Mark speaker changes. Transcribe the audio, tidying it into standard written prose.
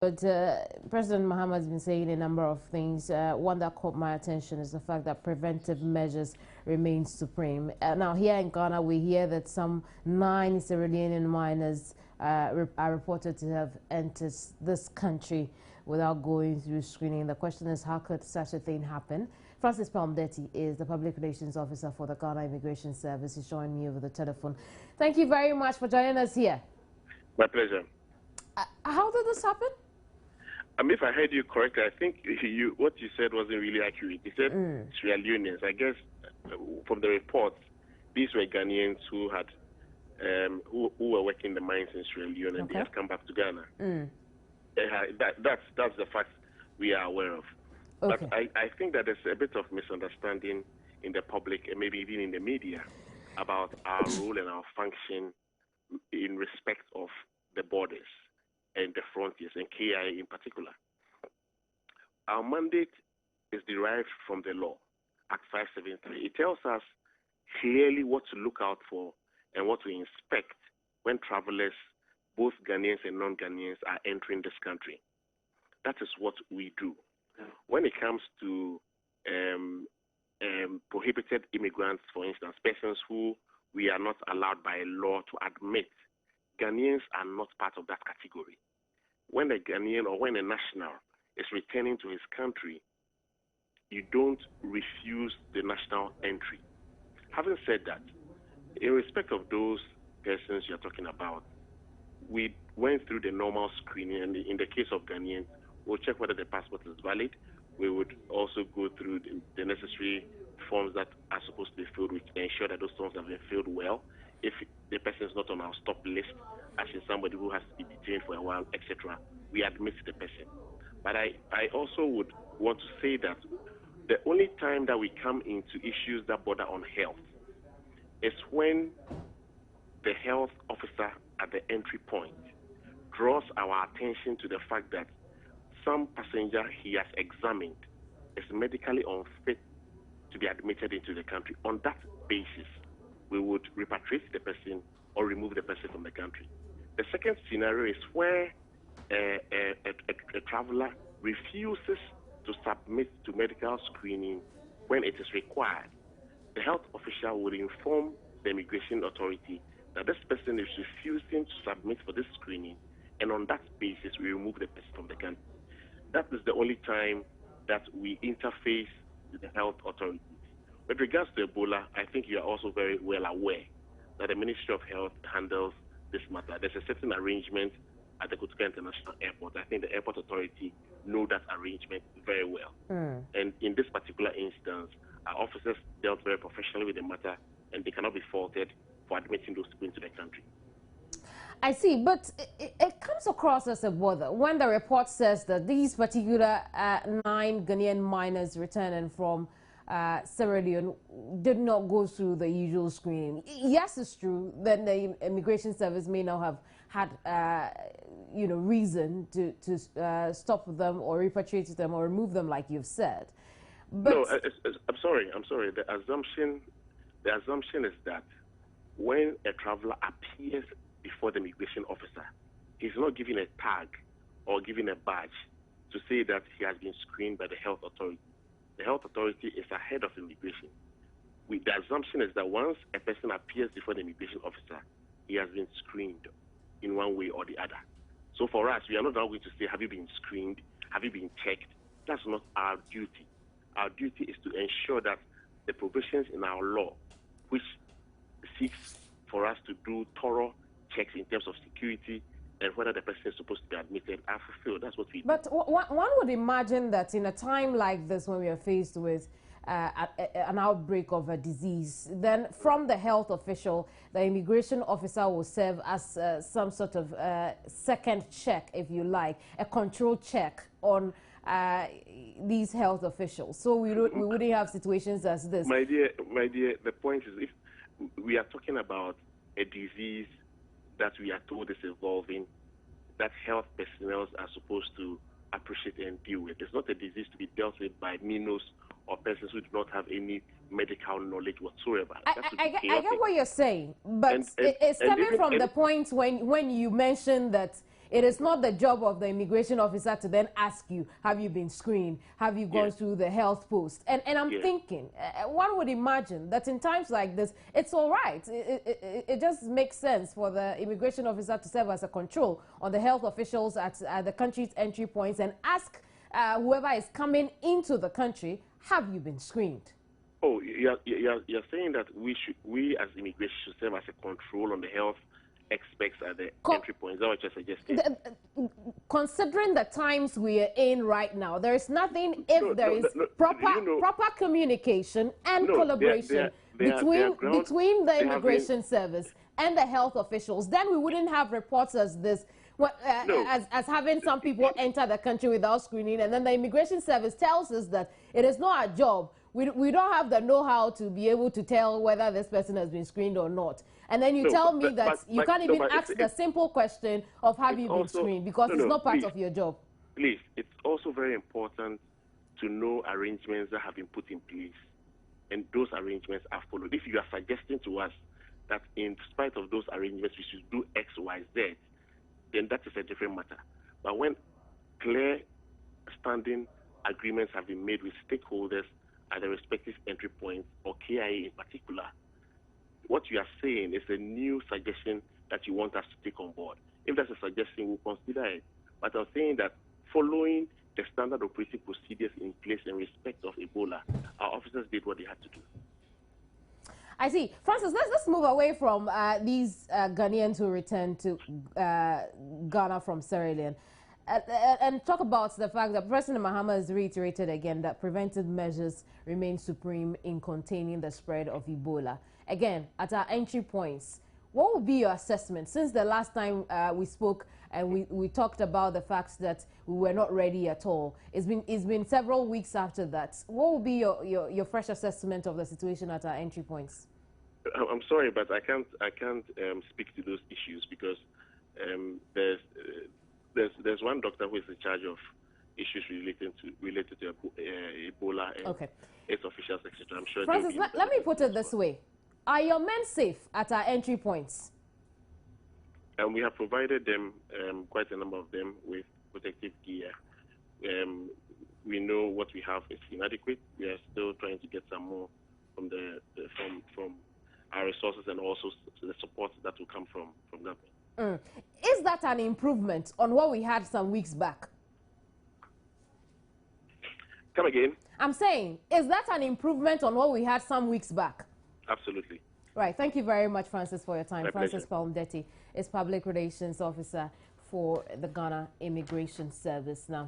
Speaker 1: But President Mahama has been saying a number of things. One that caught my attention is the fact that preventive measures remain supreme. Now, here in Ghana, we hear that some 9 Sierra Leonean miners are reported to have entered this country without going through screening. The question is, how could such a thing happen? Francis Palmdetti is the Public Relations Officer for the Ghana Immigration Service. He's joining me over the telephone. Thank you very much for joining us here.
Speaker 2: My pleasure.
Speaker 1: How did this happen?
Speaker 2: If I heard you correctly, I think what you said wasn't really accurate. You said Sierra Leoneans. I guess from the reports, these were Ghanaians who had who were working the mines in Sierra Leone, and they have come back to Ghana. That's the fact we are aware of. Okay. But I think that there's a bit of misunderstanding in the public and maybe even in the media about our role and our function in respect of the borders and the frontiers, and KIA in particular. Our mandate is derived from the law, Act 573. It tells us clearly what to look out for and what to inspect when travelers, both Ghanaians and non-Ghanaians, are entering this country. That is what we do. When it comes to prohibited immigrants, for instance, persons who we are not allowed by law to admit, Ghanaians are not part of that category. When a Ghanaian or when a national is returning to his country, you don't refuse the national entry. Having said that, in respect of those persons you're talking about, we went through the normal screening, and in the case of Ghanaians, we'll check whether the passport is valid. We would also go through the necessary forms that are supposed to be filled, which ensure that those forms have been filled well. If the person is not on our stop list, as in somebody who has to be detained for a while, etc., we admit the person. But I also would want to say that the only time that we come into issues that border on health is when the health officer at the entry point draws our attention to the fact that some passenger he has examined is medically unfit to be admitted into the country. On that basis, we would repatriate the person or remove the person from the country. The second scenario is where a traveler refuses to submit to medical screening when it is required. The health official would inform the immigration authority that this person is refusing to submit for this screening, and on that basis, we remove the person from the country. That is the only time that we interface with the health authorities. With regards to Ebola, I think you are also very well aware that the Ministry of Health handles this matter. There's a certain arrangement at the Kotoka International Airport. I think the airport authority know that arrangement very well. And in this particular instance, our officers dealt very professionally with the matter, and they cannot be faulted for admitting those people into the country.
Speaker 1: I see, but it comes across as a bother when the report says that these particular 9 Ghanaian miners returning from Sierra Leone did not go through the usual screening. Yes, it's true that the immigration service may not have had, reason to stop them or repatriate them or remove them, like you've said. But
Speaker 2: no, I'm sorry. The assumption is that when a traveler appears before the immigration officer, he's not given a tag or given a badge to say that he has been screened by the health authority. The health authority is ahead of immigration. The assumption is that once a person appears before the immigration officer, he has been screened in one way or the other. So for us, we are not now going to say, have you been screened? Have you been checked? That's not our duty. Our duty is to ensure that the provisions in our law, which seeks for us to do thorough checks in terms of security and whether the person is supposed to be admitted, are fulfilled. That's what we do.
Speaker 1: But one would imagine that in a time like this, when we are faced with an outbreak of a disease, then from the health official, the immigration officer will serve as some sort of second check, if you like, a control check on these health officials. So we wouldn't have situations as this.
Speaker 2: My dear, the point is, if we are talking about a disease that we are told is evolving, that health personnel are supposed to appreciate and deal with. It's not a disease to be dealt with by minnows or persons who do not have any medical knowledge whatsoever.
Speaker 1: I get what you're saying, but it's coming from the point when you mentioned that it is not the job of the immigration officer to then ask you, have you been screened? Have you gone through the health post? And I'm thinking, one would imagine that in times like this, it's all right. It just makes sense for the immigration officer to serve as a control on the health officials at the country's entry points and ask whoever is coming into the country, have you been screened?
Speaker 2: Oh, you're saying that we as immigration should serve as a control on the health aspects at the entry point. Is that what you're suggesting?
Speaker 1: Considering the times we are in right now, there is nothing if there is proper communication and collaboration between the immigration service and the health officials, then we wouldn't have reports as this. As having some people enter the country without screening, and then the immigration service tells us that it is not our job. We don't have the know-how to be able to tell whether this person has been screened or not. And then you tell me that you can't even ask the simple question of have you been screened because it's not part of your job.
Speaker 2: Please, it's also very important to know arrangements that have been put in place, and those arrangements are followed. If you are suggesting to us that in spite of those arrangements we should do X, Y, Z, then that is a different matter. But when clear standing agreements have been made with stakeholders at the respective entry points, or KIA in particular, what you are saying is a new suggestion that you want us to take on board. If that's a suggestion, we'll consider it. But I'm saying that following the standard operating procedures in place in respect of Ebola, our officers did what they had to do.
Speaker 1: I see. Francis, let's move away from these Ghanaians who returned to Ghana from Sierra Leone and talk about the fact that President Mahama has reiterated again that preventive measures remain supreme in containing the spread of Ebola. Again, at our entry points, what would be your assessment? Since the last time we spoke and we talked about the fact that we were not ready at all, it's been several weeks after that. What would be your fresh assessment of the situation at our entry points?
Speaker 2: I'm sorry, but I can't speak to those issues because there's one doctor who is in charge of issues related to Ebola and its officials, etc. I'm sure.
Speaker 1: Francis, let me put it this way: are your men safe at our entry points?
Speaker 2: We have provided them, quite a number of them, with protective gear. We know what we have is inadequate. We are still trying to get some more from from our resources and also the support that will come from government.
Speaker 1: Is that an improvement on what we had some weeks back?
Speaker 2: Come again?
Speaker 1: I'm saying, is that an improvement on what we had some weeks back?
Speaker 2: Absolutely.
Speaker 1: Right. Thank you very much, Francis, for your time.
Speaker 2: My
Speaker 1: Francis
Speaker 2: pleasure.
Speaker 1: Palmdetti is Public Relations Officer for the Ghana Immigration Service now.